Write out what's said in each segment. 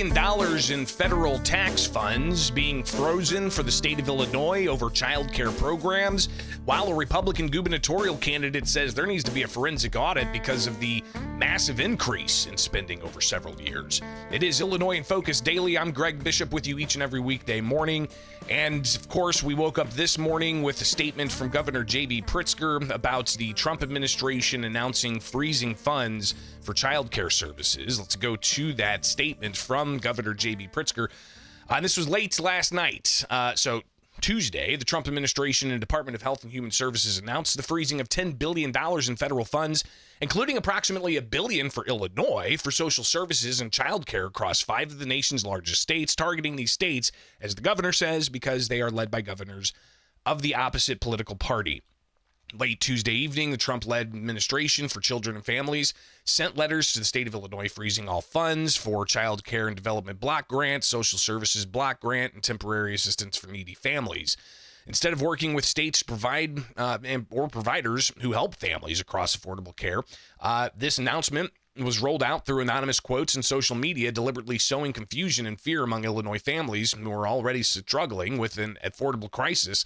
billion in federal tax funds being frozen for the state of Illinois over child care programs, while a Republican gubernatorial candidate says there needs to be a forensic audit because of the massive increase in spending over several years. It is Illinois in Focus Daily. I'm Greg Bishop with you each and every weekday morning. And of course, we woke up this morning with a statement from Governor J.B. Pritzker about the Trump administration announcing freezing funds for child care services. Let's go to that statement from Governor J.B. Pritzker. This was late last night. So Tuesday, the Trump administration and Department of Health and Human Services announced the freezing of $10 billion in federal funds, including approximately $1 billion for Illinois for social services and child care across 5 of the nation's largest states, targeting these states, as the governor says, because they are led by governors of the opposite political party. Late Tuesday evening, the Trump-led administration for children and families sent letters to the state of Illinois freezing all funds for child care and development block grant, social services block grant, and temporary assistance for needy families. Instead of working with states to provide or providers who help families across affordable care, this announcement was rolled out through anonymous quotes in social media, deliberately sowing confusion and fear among Illinois families who are already struggling with an affordable crisis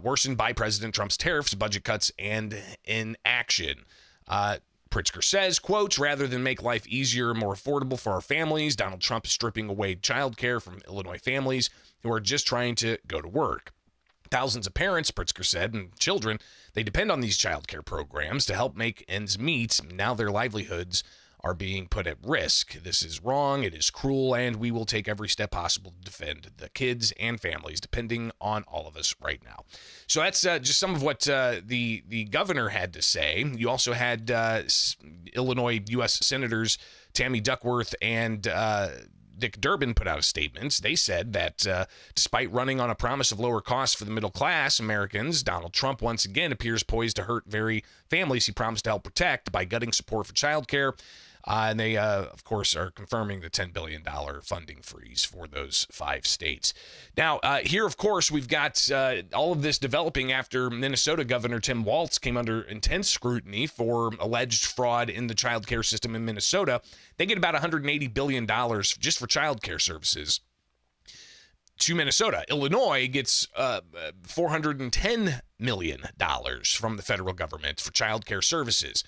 worsened by President Trump's tariffs, budget cuts, and inaction. Pritzker says, quotes, rather than make life easier and more affordable for our families, Donald Trump is stripping away child care from Illinois families who are just trying to go to work. Thousands of parents, Pritzker said, and children, they depend on these child care programs to help make ends meet. Now their livelihoods are being put at risk. This is wrong, it is cruel, and we will take every step possible to defend the kids and families, depending on all of us right now. So that's just some of what the governor had to say. You also had Illinois U.S. Senators Tammy Duckworth and Dick Durbin put out a statement. They said that despite running on a promise of lower costs for the middle class Americans, Donald Trump once again appears poised to hurt very families he promised to help protect by gutting support for child care. And they, of course, are confirming the $10 billion funding freeze for those 5 states. Now, here, of course, we've got all of this developing after Minnesota Governor Tim Walz came under intense scrutiny for alleged fraud in the child care system in Minnesota. They get about $180 billion just for child care services to Minnesota. Illinois gets $410 million from the federal government for child care services.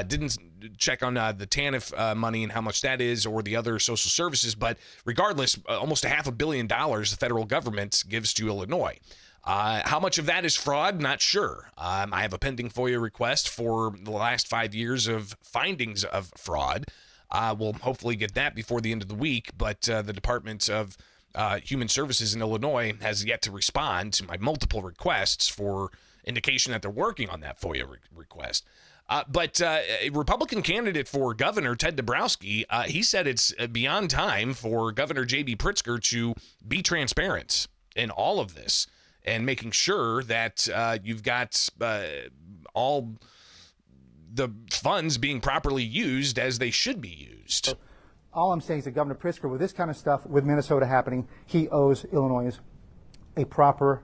Didn't check on the TANF money and how much that is or the other social services, but regardless, almost $500 million the federal government gives to Illinois. How much of that is fraud? Not sure. I have a pending FOIA request for the last 5 years of findings of fraud. We'll hopefully get that before the end of the week, but the Department of Human Services in Illinois has yet to respond to my multiple requests for indication that they're working on that FOIA request. But a Republican candidate for governor, Ted Dabrowski, he said it's beyond time for Governor J.B. Pritzker to be transparent in all of this and making sure that you've got all the funds being properly used as they should be used. All I'm saying is that Governor Pritzker, with this kind of stuff, with Minnesota happening, he owes Illinois a proper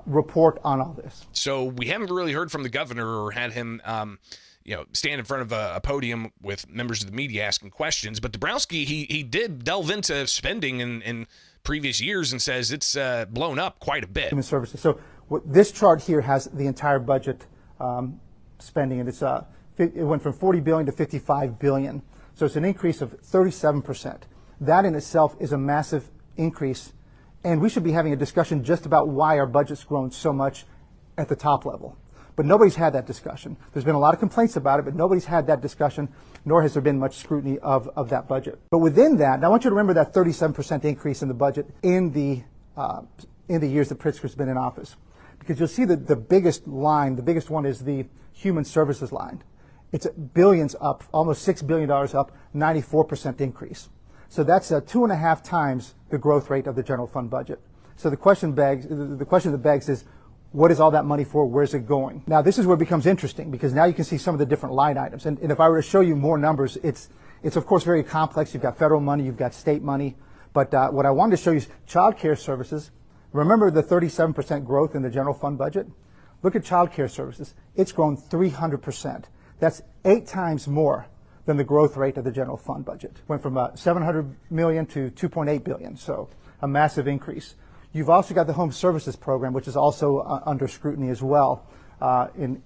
report on all this. So we haven't really heard from the governor or had him, stand in front of a podium with members of the media asking questions. But Dabrowski, he did delve into spending in previous years and says it's blown up quite a bit. Human services. So this chart here has the entire budget spending, and it went from $40 billion to $55 billion. So it's an increase of 37%. That in itself is a massive increase. And we should be having a discussion just about why our budget's grown so much at the top level. But nobody's had that discussion. There's been a lot of complaints about it, but nobody's had that discussion, nor has there been much scrutiny of that budget. But within that, now I want you to remember that 37% increase in the budget in the years that Pritzker's been in office. Because you'll see that the biggest line, the biggest one is the human services line. It's billions up, almost $6 billion up, 94% increase. So that's 2.5 times the growth rate of the general fund budget. So the question that begs is, what is all that money for? Where's it going? Now, this is where it becomes interesting, because now you can see some of the different line items. And if I were to show you more numbers, it's of course very complex. You've got federal money, you've got state money. But what I wanted to show you is child care services. Remember the 37% growth in the general fund budget? Look at child care services. It's grown 300%. That's 8 times more than the growth rate of the general fund budget. Went from $700 million to $2.8 billion, so a massive increase. You've also got the home services program, which is also under scrutiny as well in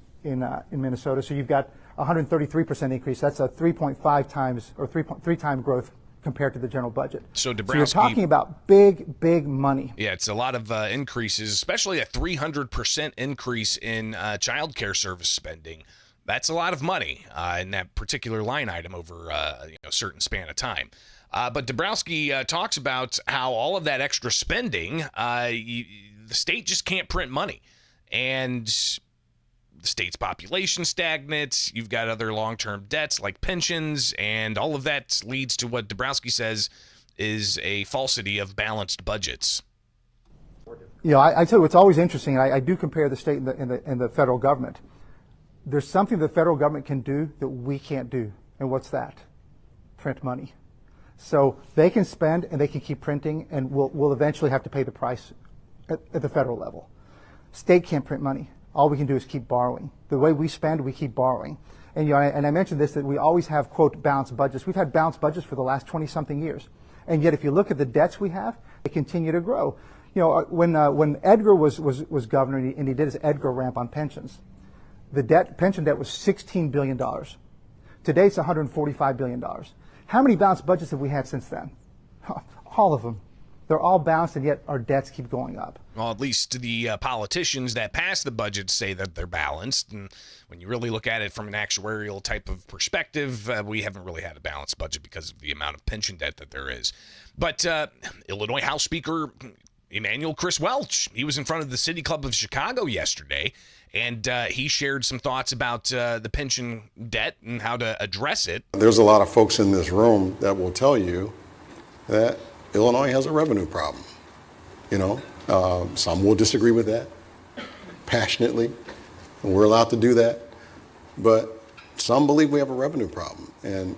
Minnesota. So you've got 133% increase. That's a 3.5 times or 3 time growth compared to the general budget. So you're talking about big money. Yeah, it's a lot of increases, especially a 300% increase in child care service spending. That's a lot of money in that particular line item over a certain span of time. But Dabrowski talks about how all of that extra spending, the state just can't print money. And the state's population stagnates. You've got other long-term debts like pensions, and all of that leads to what Dabrowski says is a falsity of balanced budgets. I tell you, it's always interesting. I do compare the state and the federal government. There's something the federal government can do that we can't do. And what's that? Print money. So they can spend and they can keep printing, and we'll eventually have to pay the price at the federal level. State can't print money. All we can do is keep borrowing. The way we spend, we keep borrowing. And I mentioned this, that we always have, quote, balanced budgets. We've had balanced budgets for the last 20-something years. And yet if you look at the debts we have, they continue to grow. When Edgar was governor and he did his Edgar ramp on pensions, the pension debt was $16 billion. Today it's $145 billion. How many balanced budgets have we had since then? All of them. They're all balanced, and yet our debts keep going up. Well, at least the politicians that pass the budget say that they're balanced. And when you really look at it from an actuarial type of perspective, we haven't really had a balanced budget because of the amount of pension debt that there is. But Illinois House Speaker Emanuel Chris Welch, he was in front of the City Club of Chicago yesterday, and he shared some thoughts about the pension debt and how to address it. There's a lot of folks in this room that will tell you that Illinois has a revenue problem. Some will disagree with that passionately, and we're allowed to do that. But some believe we have a revenue problem. And,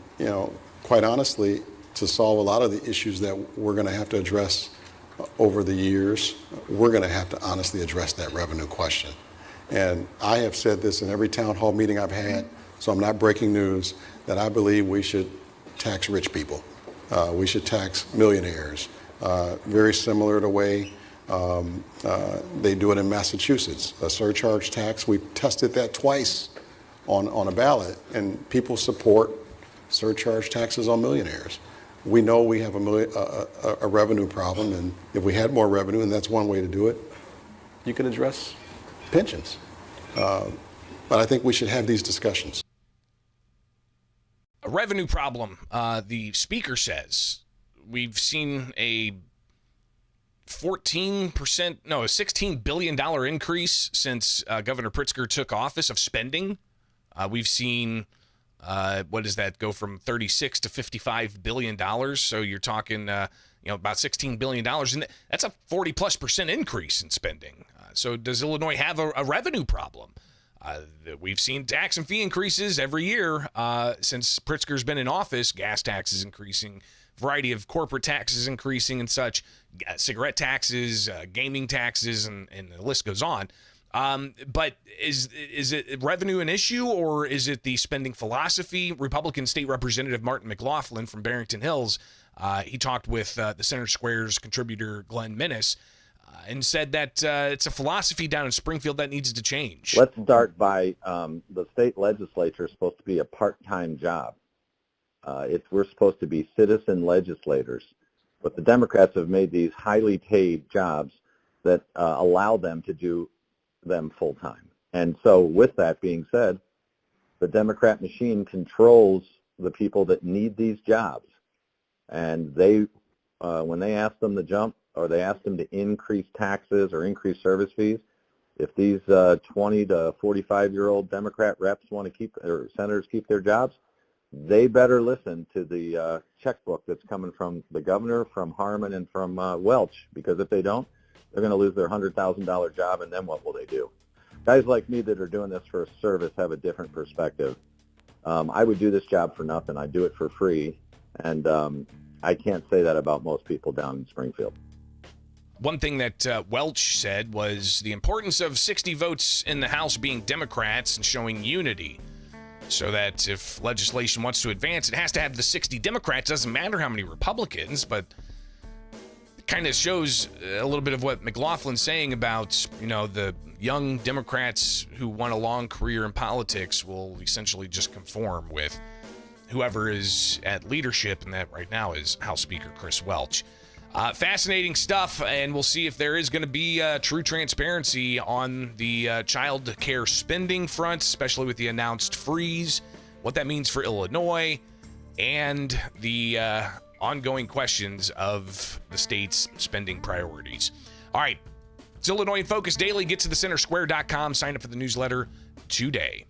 quite honestly, to solve a lot of the issues that we're going to have to address over the years, we're going to have to honestly address that revenue question. And I have said this in every town hall meeting I've had, so I'm not breaking news, that I believe we should tax rich people. We should tax millionaires, very similar to the way they do it in Massachusetts. A surcharge tax, we tested that twice on a ballot, and people support surcharge taxes on millionaires. We know we have a revenue problem, and if we had more revenue, and that's one way to do it, you can address pensions. But I think we should have these discussions. A revenue problem, the speaker says. We've seen a $16 billion increase since Governor Pritzker took office of spending. We've seen, what does that go from 36 to $55 billion? So you're talking, about $16 billion. And that's a 40+% increase in spending. So does Illinois have a revenue problem? We've seen tax and fee increases every year since Pritzker's been in office. Gas taxes increasing, variety of corporate taxes increasing and such, cigarette taxes, gaming taxes, and the list goes on. But is it revenue an issue, or is it the spending philosophy? Republican State Representative Martin McLaughlin from Barrington Hills, he talked with the Center Square's contributor Glenn Minnis, and said that it's a philosophy down in Springfield that needs to change. Let's start by the state legislature is supposed to be a part-time job. We're supposed to be citizen legislators, but the Democrats have made these highly paid jobs that allow them to do them full-time. And so with that being said, the Democrat machine controls the people that need these jobs. And they, when they ask them to jump, or they ask them to increase taxes or increase service fees, if these 20 to 45-year-old Democrat reps want to keep, or senators keep their jobs, they better listen to the checkbook that's coming from the governor, from Harmon, and from Welch, because if they don't, they're going to lose their $100,000 job, and then what will they do? Guys like me that are doing this for a service have a different perspective. I would do this job for nothing. I'd do it for free, and I can't say that about most people down in Springfield. One thing that Welch said was the importance of 60 votes in the House being Democrats and showing unity. so that if legislation wants to advance, it has to have the 60 Democrats. Doesn't matter how many Republicans, but it kind of shows a little bit of what McLaughlin's saying about, the young Democrats who want a long career in politics will essentially just conform with whoever is at leadership, and that right now is House Speaker Chris Welch. Fascinating stuff, and we'll see if there is going to be true transparency on the child care spending front, especially with the announced freeze, what that means for Illinois, and the ongoing questions of the state's spending priorities. All right, it's Illinois in Focus Daily. Get to thecentersquare.com. Sign up for the newsletter today.